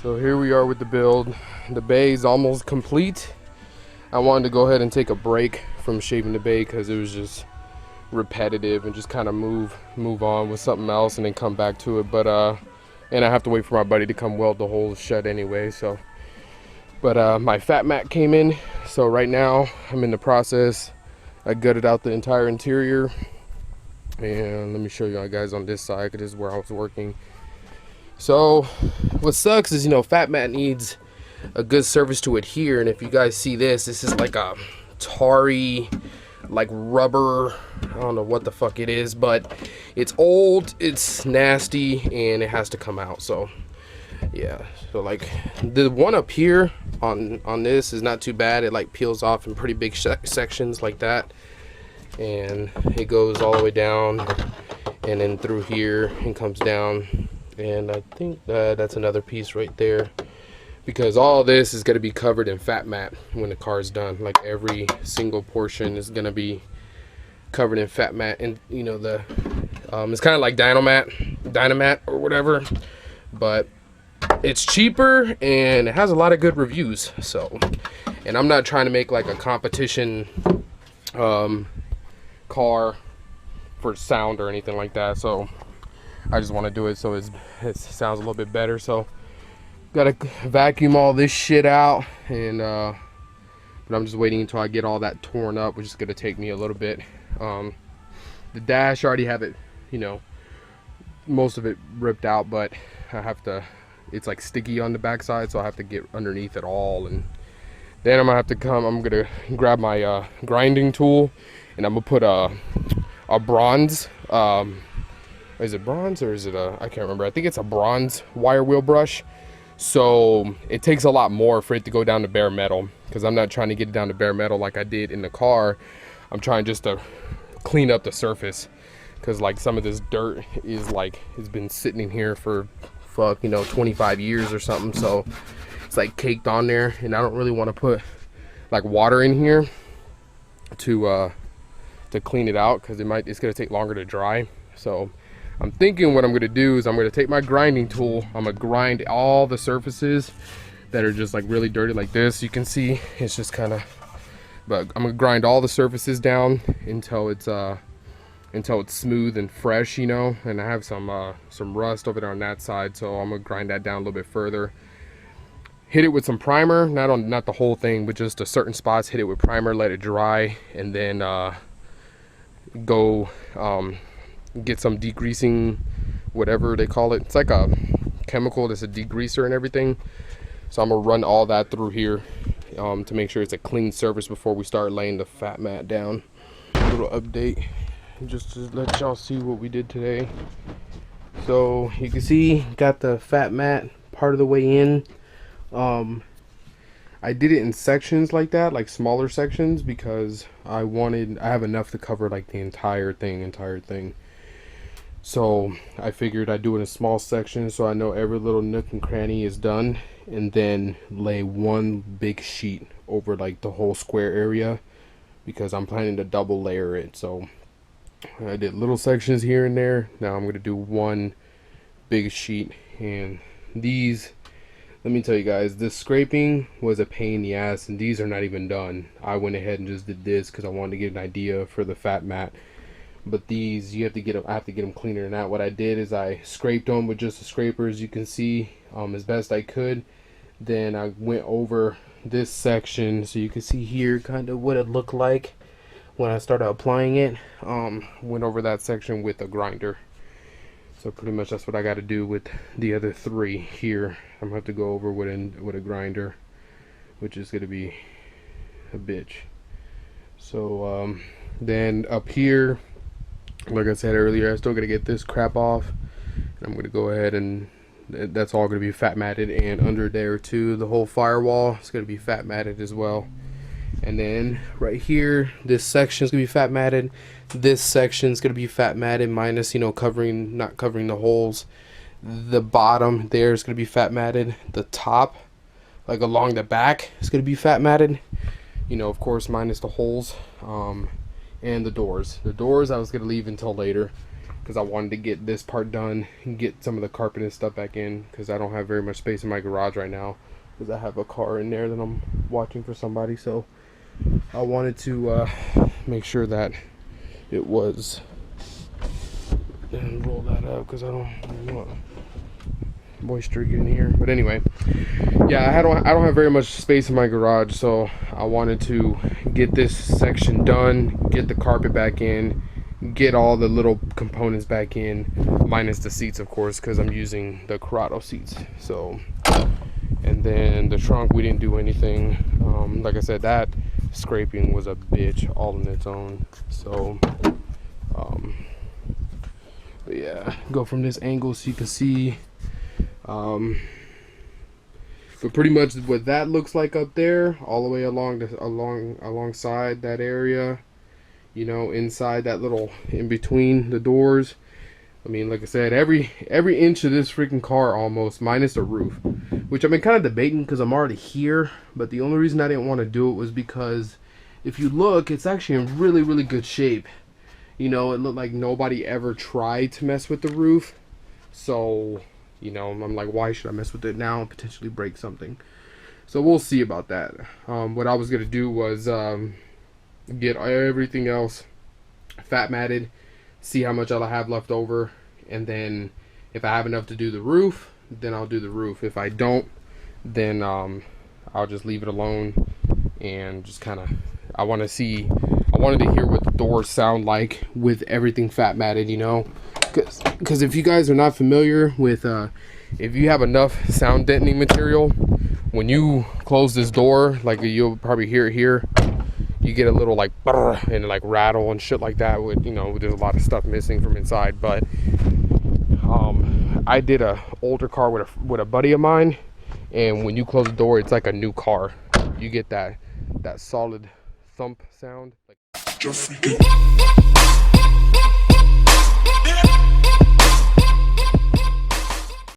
So here we are with the build. The bay is almost complete. I wanted to go ahead and take a break from shaving the bay because it was just repetitive and just kind of move on with something else and then come back to it. But and I have to wait for my buddy to come weld the holes shut anyway. So, but my FatMat came in. So right now I'm in the process. I gutted out the entire interior, and let me show you guys on this side because this is where I was working. So what sucks is, FatMat needs a good surface to adhere, and if you guys see this is like a tarry, like rubber, I don't know what the fuck it is, but it's old, it's nasty, and it has to come out. So yeah, so like the one up here on this is not too bad. It like peels off in pretty big sections like that, and it goes all the way down and then through here and comes down. And I think that's another piece right there, because all this is going to be covered in FatMat when the car is done. Like every single portion is going to be covered in FatMat, and the it's kind of like Dynamat or whatever, but it's cheaper and it has a lot of good reviews. So, and I'm not trying to make like a competition car for sound or anything like that, so I just want to do it so it sounds a little bit better. So gotta vacuum all this shit out, and but I'm just waiting until I get all that torn up, which is gonna take me a little bit. The dash, I already have it, most of it ripped out, but I have to, it's like sticky on the backside, so I have to get underneath it all, and then I'm gonna grab my grinding tool, and I'm gonna put a bronze, is it bronze or is it I can't remember. I think it's a bronze wire wheel brush. So it takes a lot more for it to go down to bare metal, because I'm not trying to get it down to bare metal like I did in the car. I'm trying just to clean up the surface, because like some of this dirt is like, it's been sitting in here for 25 years or something. So it's like caked on there, and I don't really want to put like water in here to clean it out, because it's gonna take longer to dry. So I'm thinking what I'm gonna do is I'm gonna take my grinding tool, I'm gonna grind all the surfaces that are just like really dirty like this. You can see it's just kind of, but I'm gonna grind all the surfaces down until it's smooth and fresh, and I have some rust over there on that side, so I'm gonna grind that down a little bit further. Hit it with some primer, not the whole thing, but just a certain spots. Hit it with primer, let it dry, and then go get some degreasing, whatever they call it. It's like a chemical that's a degreaser and everything. So I'm gonna run all that through here to make sure it's a clean surface before we start laying the FatMat down. A little update just to let y'all see what we did today. So you can see, got the FatMat part of the way in. I did it in sections like that, like smaller sections, because I have enough to cover like the entire thing. So I figured I'd do it in small sections so I know every little nook and cranny is done, and then lay one big sheet over like the whole square area, because I'm planning to double layer it. So I did little sections here and there. Now I'm going to do one big sheet, and these, let me tell you guys, this scraping was a pain in the ass, and these are not even done. I went ahead and just did this because I wanted to get an idea for the FatMat. But these, I have to get them cleaner than that. What I did is I scraped them with just the scrapers, you can see, as best I could. Then I went over this section, so you can see here kind of what it looked like when I started applying it. Went over that section with a grinder. So pretty much that's what I got to do with the other three here. I'm gonna have to go over with a grinder, which is gonna be a bitch. So then up here, like I said earlier, I still gotta get this crap off, and I'm gonna go ahead and that's all gonna be FatMatted, and under there too, the whole firewall is gonna be FatMatted as well. And then right here, this section is gonna be FatMatted. This section is gonna be FatMatted minus, not covering the holes. The bottom there is gonna be FatMatted. The top, like along the back, is gonna be FatMatted. Of course, minus the holes. And the doors. The doors I was gonna leave until later, because I wanted to get this part done and get some of the carpet and stuff back in, because I don't have very much space in my garage right now, because I have a car in there that I'm watching for somebody. So I wanted to make sure that it was, and roll that up because I don't want moisture getting here. But anyway, yeah, I don't have very much space in my garage, so I wanted to get this section done, get the carpet back in, get all the little components back in, minus the seats, of course, because I'm using the Corrado seats. So, and then the trunk, we didn't do anything. Like I said, that scraping was a bitch all on its own. So but yeah, go from this angle so you can see. But pretty much what that looks like up there, all the way alongside that area, you know, inside that little, in between the doors. I mean, like I said, every inch of this freaking car almost, minus the roof, which I've been kind of debating because I'm already here. But the only reason I didn't want to do it was because if you look, it's actually in really, really good shape. You know, it looked like nobody ever tried to mess with the roof. So, you know, I'm like, why should I mess with it now and potentially break something? So we'll see about that. What I was going to do was get everything else fat matted, see how much I'll have left over, and then if I have enough to do the roof, then I'll do the roof. If I don't, then I'll just leave it alone and just kind of, I wanted to hear what the doors sound like with everything fat matted, you know, because if you guys are not familiar with if you have enough sound deadening material, when you close this door, like you'll probably hear it here, you get a little like and like rattle and shit like that. With, you know, there's a lot of stuff missing from inside. But I did a older car with a buddy of mine, and when you close the door, it's like a new car. You get that solid thump sound. Like